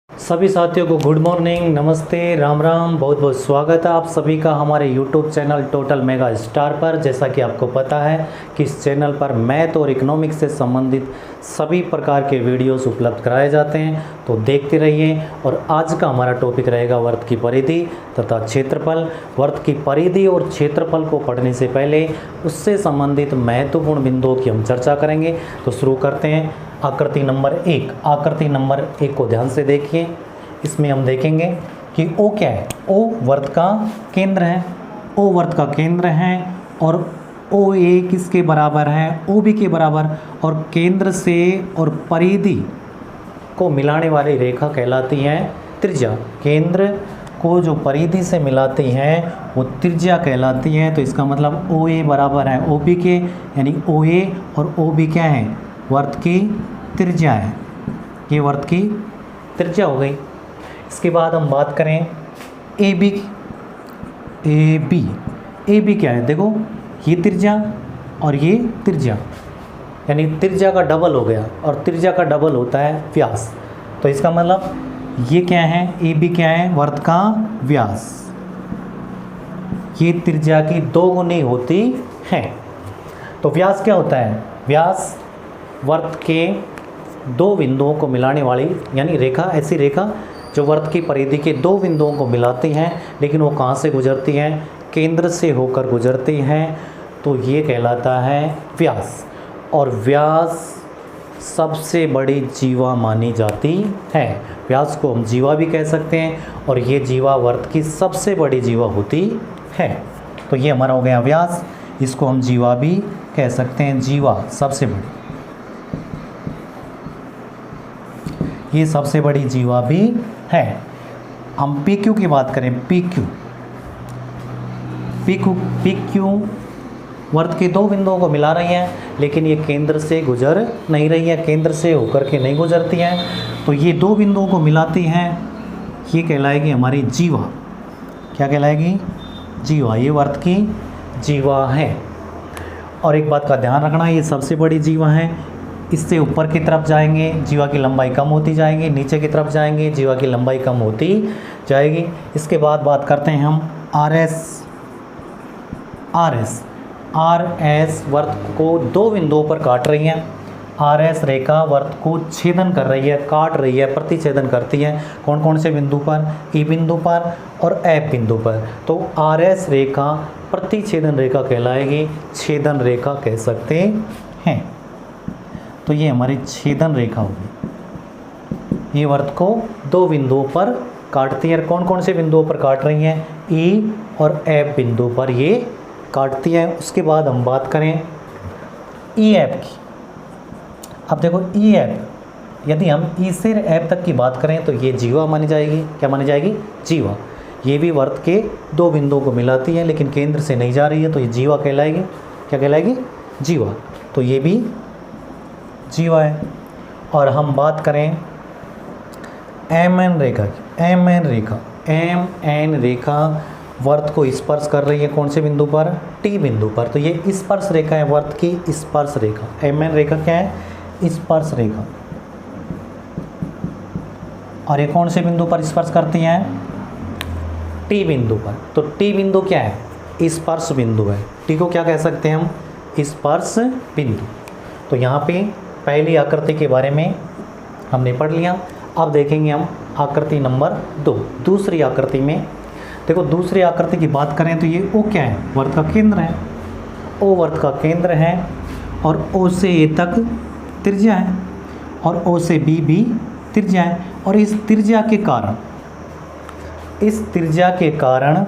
सभी साथियों को गुड मॉर्निंग, नमस्ते, राम राम। बहुत बहुत स्वागत है आप सभी का हमारे YouTube channel total mega star पर। जैसा कि आपको पता है कि इस चैनल पर मैथ और इकोनॉमिक्स से संबंधित सभी प्रकार के वीडियोस उपलब्ध कराए जाते हैं, तो देखते रहिए। और आज का हमारा टॉपिक रहेगा वर्त की परिधि तथा क्षेत्रफल। वर्त की परिधि और क्षेत्रफल को पढ़ने से पहले उससे संबंधित महत्वपूर्ण बिंदुओं की हम चर्चा करेंगे। तो शुरू करते हैं। आकृति नंबर 1। आकृति नंबर 1 को ध्यान से देखिए। इसमें हम देखेंगे कि O क्या है। O वर्त का केंद्र है। O वर्त का केंद्र है और OA किसके बराबर है? OB के बराबर। और केंद्र से और परिधि को मिलाने वाली रेखा कहलाती है त्रिज्या। केंद्र को जो परिधि से मिलाती हैं वो त्रिज्या कहलाती है। तो इसका मतलब OA बराबर है OB के, यानी OA और OB क्या है? वर्त की त्रिज्या है। ये वर्त की त्रिज्या हो गई। इसके बाद हम बात करें AB की। AB क्या है? देखो, ये त्रिज्या और ये त्रिज्या, यानी त्रिज्या का डबल हो गया। और त्रिज्या का डबल होता है व्यास। तो इसका मतलब ये क्या है? AB क्या है? वर्त का व्यास। ये त्रिज्या की 2 गुनी होती है। तो व्यास क्या होता है? व्यास वर्त के 2 बिंदुओं को मिलाने वाली, यानी रेखा, ऐसी रेखा जो वर्त की परिधि के 2 बिंदुओं को मिलाती हैं, लेकिन वो कहाँ से गुजरती हैं? केंद्र से होकर गुजरती हैं। तो ये कहलाता है व्यास। और व्यास सबसे बड़ी जीवा मानी जाती है। व्यास को हम जीवा भी कह सकते हैं और ये जीवा वर्त की सबसे बड़ी जीवा होती है। तो ये हमारा हो गया व्यास। इसको हम जीवा भी कह सकते हैं। जीवा सबसे बड़ी, ये सबसे बड़ी जीवा भी है। हम PQ की बात करें। PQ वर्त के 2 बिंदुओं को मिला रही हैं, लेकिन ये केंद्र से गुजर नहीं रही है, केंद्र से होकर के नहीं गुजरती हैं। तो ये 2 बिंदुओं को मिलाती हैं, ये कहलाएगी हमारी जीवा। क्या कहलाएगी? जीवा। ये वर्त की जीवा है। और एक बात का ध्यान रखना, ये सबसे बड़ी जीवा है। इससे ऊपर की तरफ जाएंगे जीवा की लंबाई कम होती जाएगी, नीचे की तरफ जाएंगे जीवा की लंबाई कम होती जाएगी। इसके बाद बात करते हैं हम RS वर्त को 2 बिंदुओं पर काट रही है। RS रेखा वर्त को छेदन कर रही है, काट रही है, प्रतिछेदन करती है। कौन कौन से बिंदु पर? E बिंदु पर और F बिंदु पर। तो RS रेखा प्रतिछेदन रेखा कहलाएगी, छेदन रेखा कह सकते हैं। तो ये हमारी छेदन रेखा होगी। ये वर्त को 2 बिंदुओं पर काटती है। कौन कौन से बिंदुओं पर काट रही हैं? E और F बिंदु पर ये काटती है। उसके बाद हम बात करें EF की। अब देखो EF, यदि हम E से F तक की बात करें तो ये जीवा मानी जाएगी। क्या मानी जाएगी? जीवा। ये भी वर्त के 2 बिंदुओं को मिलाती है, लेकिन केंद्र से नहीं जा रही है, तो ये जीवा कहलाएगी। क्या कहलाएगी? जीवा। तो ये भी जीवा है। और हम बात करें MN रेखा की। MN रेखा वर्त को स्पर्श कर रही है। कौन से बिंदु पर? T बिंदु पर। तो ये स्पर्श रेखा है, वर्त की स्पर्श रेखा। MN रेखा क्या है? स्पर्श रेखा। और ये कौन से बिंदु पर स्पर्श करती हैं? T बिंदु पर। तो T बिंदु क्या है? स्पर्श बिंदु है। T को क्या कह सकते हैं हम? स्पर्श बिंदु। तो यहाँ पे पहली आकृति के बारे में हमने पढ़ लिया। अब देखेंगे हम आकृति नंबर 2। दूसरी आकृति में देखो, दूसरी आकृति की बात करें तो ये O क्या है? वर्त का केंद्र है। O वर्त का केंद्र है और O से A तक त्रिज्या है और O से B भी त्रिज्या है। और इस त्रिज्या के कारण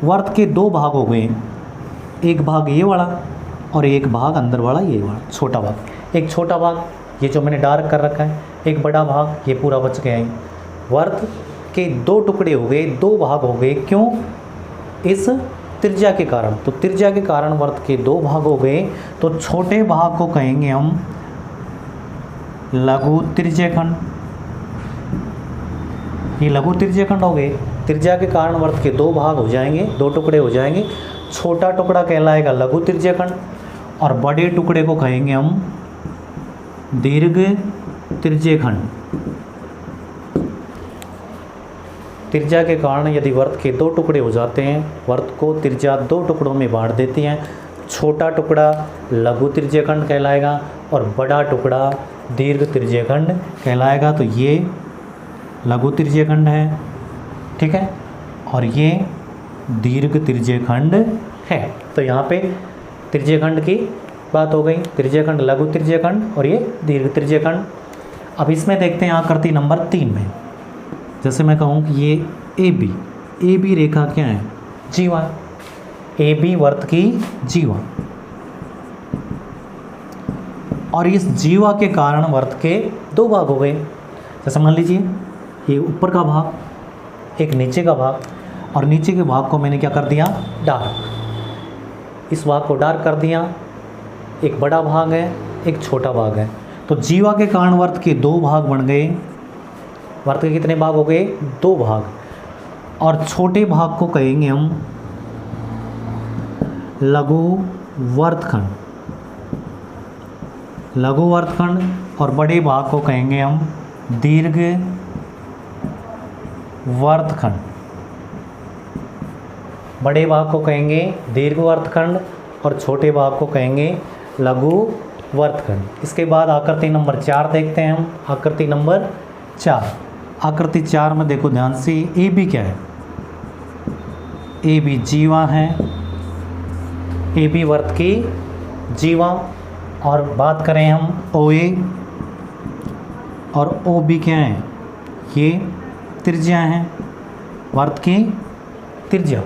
वर्त के 2 भाग हो गए। एक भाग ये वाला और एक भाग अंदर वाला, ये वाला छोटा भाग। एक छोटा भाग ये जो मैंने डार्क कर रखा है, एक बड़ा भाग ये पूरा बच गया है। वर्त के 2 टुकड़े हो गए, 2 भाग हो गए। क्यों? इस त्रिज्या के कारण। तो त्रिज्या के कारण वर्त के 2 भाग हो गए। तो छोटे भाग को कहेंगे हम लघु त्रिज्यखंड। ये लघु त्रिज्यखंड हो गए। त्रिज्या के कारण वर्त के 2 भाग हो जाएंगे, 2 टुकड़े हो जाएंगे। छोटा टुकड़ा कहलाएगा लघु त्रिज्यखंड और बड़े टुकड़े को कहेंगे हम दीर्घ त्रिज्यखंड। त्रिज्या के कारण यदि वर्त के दो टुकड़े हो जाते हैं, वर्त को त्रिज्या दो टुकड़ों में बांट देती हैं। छोटा टुकड़ा लघु त्रिज्यखंड कहलाएगा और बड़ा टुकड़ा दीर्घ त्रिज्यखंड कहलाएगा। तो ये लघु त्रिज्यखंड है, ठीक है, और ये दीर्घ त्रिज्यखंड है। तो यहाँ पे त्रिज्यखंड की बात हो गई, त्रिज्यखंड, लघु त्रिज्यखंड और ये दीर्घ त्रिज्यखंड। अब इसमें देखते हैं आकृति नंबर 3 में। जैसे मैं कहूँ कि ये ए बी रेखा क्या है? जीवा। ए बी वर्त की जीवा, और इस जीवा के कारण वर्त के दो भाग हो गए। जैसे मान लीजिए ये ऊपर का भाग, एक नीचे का भाग, और नीचे के भाग को मैंने क्या कर दिया? डार्क। इस भाग को डार्क कर दिया। एक बड़ा भाग है, एक छोटा भाग है। तो जीवा के कारण वर्त के दो भाग बन गए। वर्त के कितने भाग हो गए? दो भाग। और छोटे भाग को कहेंगे हम लघु वर्तखंड, लघु वर्तखंड, और बड़े भाग को कहेंगे हम दीर्घ वर्तखंड। बड़े भाग को कहेंगे दीर्घ वर्तखंड और छोटे भाग को कहेंगे लघु वर्तखंड। इसके बाद आकृति नंबर 4 देखते हैं हम। आकृति नंबर 4, आकृति 4 में देखो ध्यान से, ए बी क्या है? ए बी जीवा है, ए बी वर्त की जीवा। और बात करें हम ओ ए और ओ बी क्या है? ये त्रिज्या हैं, वर्त की त्रिज्या।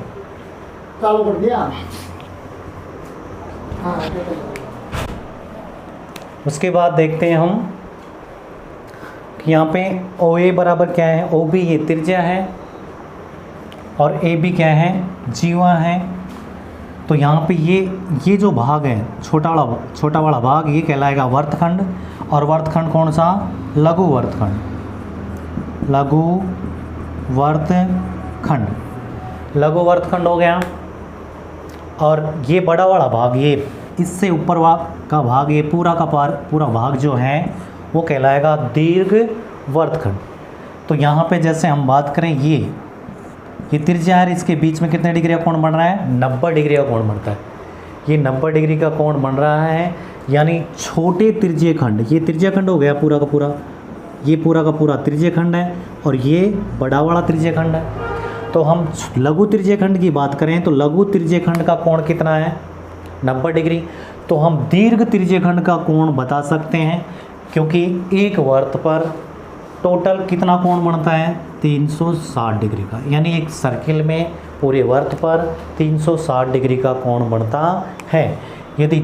चालू कर दिया। उसके बाद देखते हैं हम कि यहाँ पे ओ ए बराबर क्या है? ओ बी ये त्रिज्या है और ए बी क्या है? जीवा है। तो यहाँ पे ये जो भाग है छोटा वाला भाग, ये कहलाएगा वर्तखंड। और वर्तखंड कौन सा? लघु वर्तखंड, लघु वर्तखंड, लघु वर्तखंड हो गया। और ये बड़ा वाला भाग, ये इससे ऊपर का भाग, ये पूरा भाग जो है वो कहलाएगा दीर्घ वर्तखंड। तो यहाँ पे जैसे हम बात करें, ये त्रिज्या है, इसके बीच में कितने डिग्री का कोण बन रहा है? 90 डिग्री का कोण बनता है। ये 90 डिग्री का कोण बन रहा है, यानी छोटे त्रिज्यखंड, ये त्रिज्यखंड हो गया पूरा का पूरा, ये पूरा का पूरा त्रिज्यखंड है, और ये बड़ा वाला त्रिज्यखंड है। तो हम लघु त्रिज्यखंड की बात करें तो लघु त्रिज्यखंड का कोण कितना है? 90 डिग्री। तो हम दीर्घ त्रिज्यखंड का कोण बता सकते हैं, क्योंकि एक वर्त पर टोटल कितना कोण बनता है? 360 डिग्री का। यानी एक सर्किल में पूरे वर्त पर 360 डिग्री का कोण बनता है। यदि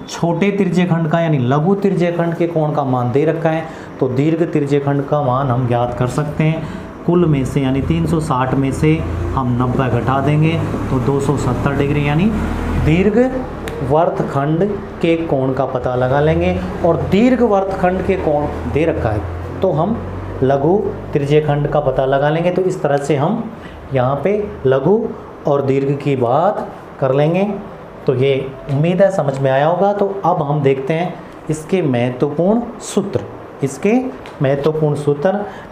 छोटे त्रिज्यखंड का यानी लघु त्रिज्यखंड के कोण का मान दे रखा है, तो दीर्घ त्रिज्यखंड का मान हम ज्ञात कर सकते हैं। कुल में से यानी 360 में से हम 90 घटा देंगे तो 270 डिग्री, यानी दीर्घ वर्तखंड के कोण का पता लगा लेंगे। और दीर्घ वर्तखंड के कोण दे रखा है तो हम लघु त्रिज्यखंड का पता लगा लेंगे। तो इस तरह से हम यहाँ पे लघु और दीर्घ की बात कर लेंगे। तो ये उम्मीद है समझ में आया होगा। तो अब हम देखते हैं इसके महत्वपूर्ण सूत्र।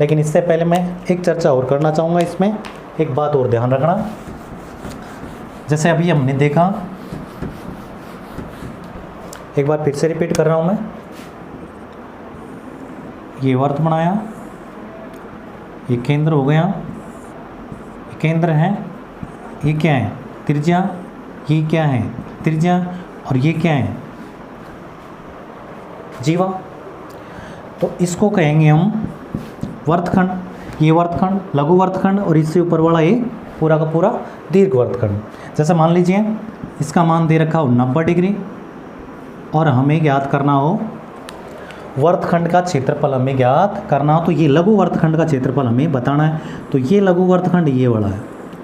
लेकिन इससे पहले मैं एक चर्चा और करना चाहूँगा। इसमें एक बात और ध्यान रखना, जैसे अभी हमने देखा, एक बार फिर से रिपीट कर रहा हूँ मैं। ये वर्त बनाया, ये केंद्र हो गया, ये केंद्र है, ये क्या है? त्रिज्या। ये क्या है? त्रिज्या। और ये क्या है? जीवा। तो इसको कहेंगे हम वर्तखंड। ये वर्तखंड, लघु वर्तखंड, और इससे ऊपर वाला ये पूरा का पूरा दीर्घ वर्तखंड। जैसे मान लीजिए इसका मान दे रखा हो 90 डिग्री, और हमें ज्ञात करना हो वर्तखंड का क्षेत्रफल, हमें ज्ञात करना हो तो ये लघु वर्तखंड का क्षेत्रफल हमें बताना है। तो ये लघु वर्तखंड ये वाला है,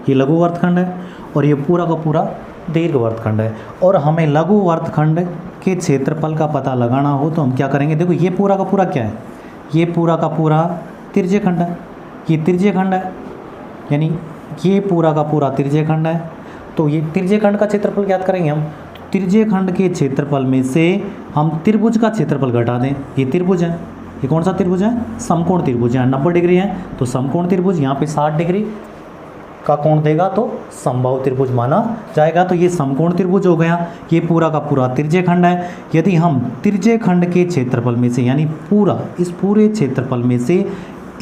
ये लघु वर्तखंड है, और ये पूरा का पूरा दीर्घ वर्तखंड है। और हमें लघु वर्तखंड के क्षेत्रफल का पता लगाना हो तो हम क्या करेंगे? देखो ये पूरा का पूरा क्या है? ये पूरा का पूरा त्रिज्यखंड है, ये त्रिज्यखंड है, यानी ये पूरा का पूरा त्रिज्यखंड है। तो ये त्रिज्यखंड का क्षेत्रफल ज्ञात करेंगे हम। त्रिज्यखंड के क्षेत्रफल में से हम त्रिभुज का क्षेत्रफल घटा दें। ये त्रिभुज है, ये कौन सा त्रिभुज है? समकोण त्रिभुज। यहाँ 90 डिग्री है तो समकोण त्रिभुज, यहाँ पे 60 डिग्री का कोण देगा तो समबाहु त्रिभुज माना जाएगा। तो ये समकोण त्रिभुज हो गया। ये पूरा का पूरा त्रिज्य खंड है। यदि हम त्रिज्य खंड के क्षेत्रफल में से यानी पूरा इस पूरे क्षेत्रफल में से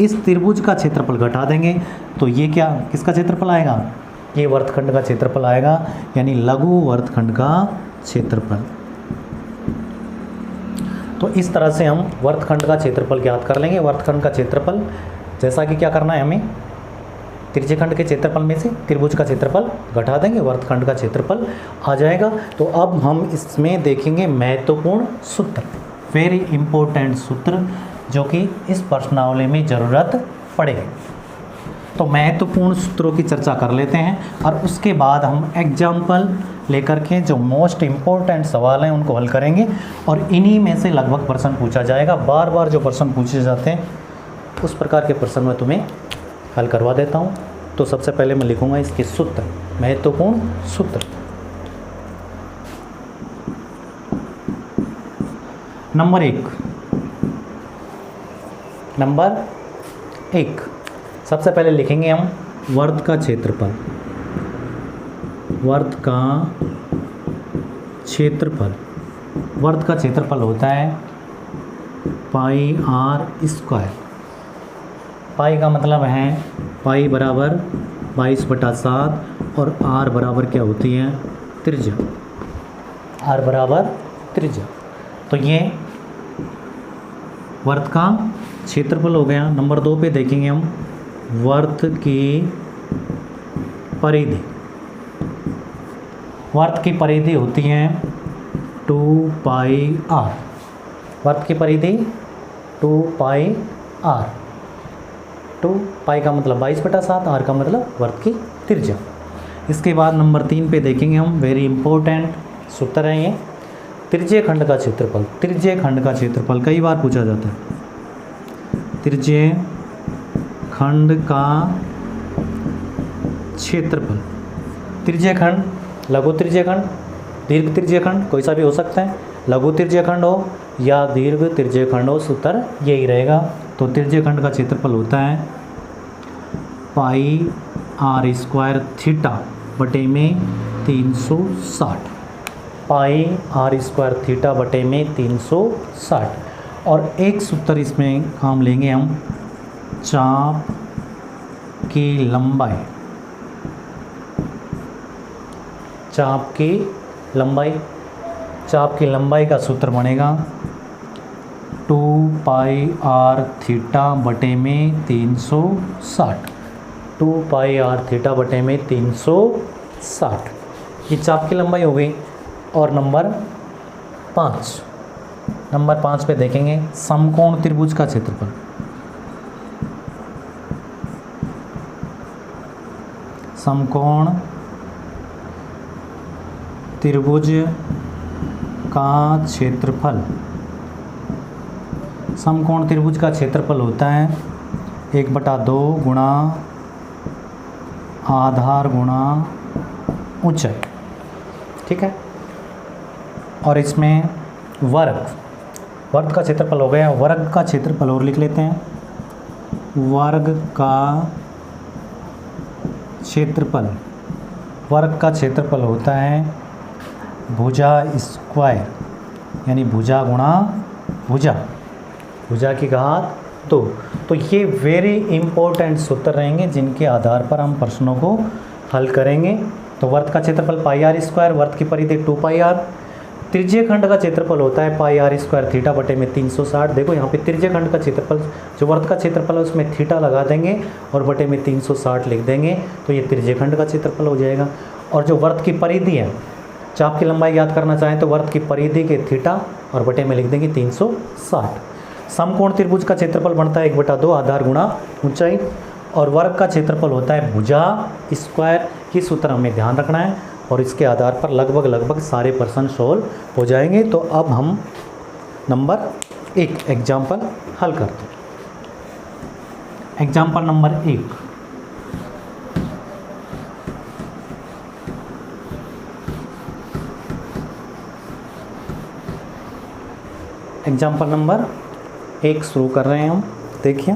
इस त्रिभुज का क्षेत्रफल घटा देंगे तो ये क्या किसका क्षेत्रफल आएगा? ये वर्तखंड का क्षेत्रफल आएगा, यानी लघु वर्तखंड का क्षेत्रफल। तो इस तरह से हम वर्तखंड का क्षेत्रफल ज्ञात कर लेंगे। वर्तखंड का क्षेत्रफल जैसा कि क्या करना है, हमें त्रिज्यखंड के क्षेत्रफल में से त्रिभुज का क्षेत्रफल घटा देंगे, वर्तखंड का क्षेत्रफल आ जाएगा। तो अब हम इसमें देखेंगे महत्वपूर्ण सूत्र, वेरी इंपॉर्टेंट सूत्र, जो कि इस प्रश्नावली में ज़रूरत पड़ेगी। तो महत्वपूर्ण सूत्रों की चर्चा कर लेते हैं और उसके बाद हम एग्जाम्पल लेकर के जो मोस्ट इम्पोर्टेंट सवाल हैं उनको हल करेंगे और इन्हीं में से लगभग प्रश्न पूछा जाएगा। बार बार जो प्रश्न पूछे जाते हैं उस प्रकार के प्रश्न मैं तुम्हें हल करवा देता हूँ। तो सबसे पहले मैं लिखूँगा इसके सूत्र, महत्वपूर्ण सूत्र। नंबर एक सबसे पहले लिखेंगे हम वर्त का क्षेत्रफल। वर्त का क्षेत्रफल होता है पाई आर स्क्वायर। पाई का मतलब है पाई बराबर 22/7 और आर बराबर क्या होती है? त्रिज्या। आर बराबर त्रिज्या। तो ये वर्त का क्षेत्रफल हो गया। नंबर 2 पे देखेंगे हम वर्त की परिधि। वर्त की परिधि होती है 2 पाई आर। वर्त की परिधि 2 पाई आर। 2 पाई का मतलब 22/7, आर का मतलब वर्त की त्रिज्या। इसके बाद नंबर 3 पे देखेंगे हम, वेरी इंपॉर्टेंट सूत्र है ये, त्रिज्य खंड का क्षेत्रफल। त्रिज्य खंड का क्षेत्रफल कई बार पूछा जाता है। त्रिज्य खंड का क्षेत्रफल। त्रिज्य खंड, लघु त्रिज्य खंड, दीर्घ त्रिज्य खंड, कोई सा भी हो सकता है। लघु त्रिज्य खंड हो या दीर्घ त्रिज्य खंड हो, सूत्र यही रहेगा। तो त्रिज्य खंड का क्षेत्रफल होता है पाई आर स्क्वायर थीटा बटे में 360। पाई आर स्क्वायर थीटा बटे में 360। और एक सूत्र इसमें काम लेंगे हम, चाप की लंबाई। चाप की लंबाई, चाप की लंबाई का सूत्र बनेगा 2 पाई आर थीटा बटे में 360। 2 पाई आर थीटा बटे में 360, ये चाप की लंबाई हो गई। और नंबर 5 पे देखेंगे समकोण त्रिभुज का क्षेत्रफल। समकोण त्रिभुज का क्षेत्रफल। समकोण त्रिभुज का क्षेत्रफल होता है 1/2 गुणा आधार गुणा ऊंचाई। ठीक है। और इसमें वर्ग का क्षेत्रफल हो गया। वर्ग का क्षेत्रफल और लिख लेते हैं, वर्ग का क्षेत्रफल। वर्ग का क्षेत्रफल होता है भुजा स्क्वायर, यानी भुजा गुणा भुजा, भुजा की घात 2। तो ये वेरी इंपॉर्टेंट सूत्र रहेंगे जिनके आधार पर हम प्रश्नों को हल करेंगे। तो वर्ग का क्षेत्रफल पाई आर स्क्वायर, वर्ग की परिधि 2 पाई आर। त्रिज्य खंड का क्षेत्रफल होता है पाई आर स्क्वायर थीटा बटे में 360। देखो यहाँ पे त्रिज्य खंड का क्षेत्रफल, जो वर्ग का क्षेत्रफल है उसमें थीटा लगा देंगे और बटे में 360 लिख देंगे, तो ये त्रिज्य खंड का क्षेत्रफल हो जाएगा। और जो वर्ग की परिधि है, चाप की लंबाई याद करना चाहें तो वर्ग की परिधि के थीटा और बटे में लिख देंगे 360। समकोण त्रिभुज का क्षेत्रफल बनता है 1/2 आधार गुणा ऊंचाई। और वर्ग का क्षेत्रफल होता है भुजा स्क्वायर। ये सूत्र हमें ध्यान रखना है और इसके आधार पर लगभग सारे प्रश्न सॉल्व हो जाएंगे। तो अब हम नंबर 1 एग्जाम्पल हल करते हैं। एग्जाम्पल नंबर 1, एग्जाम्पल नंबर एक शुरू कर रहे हैं हम, देखिए।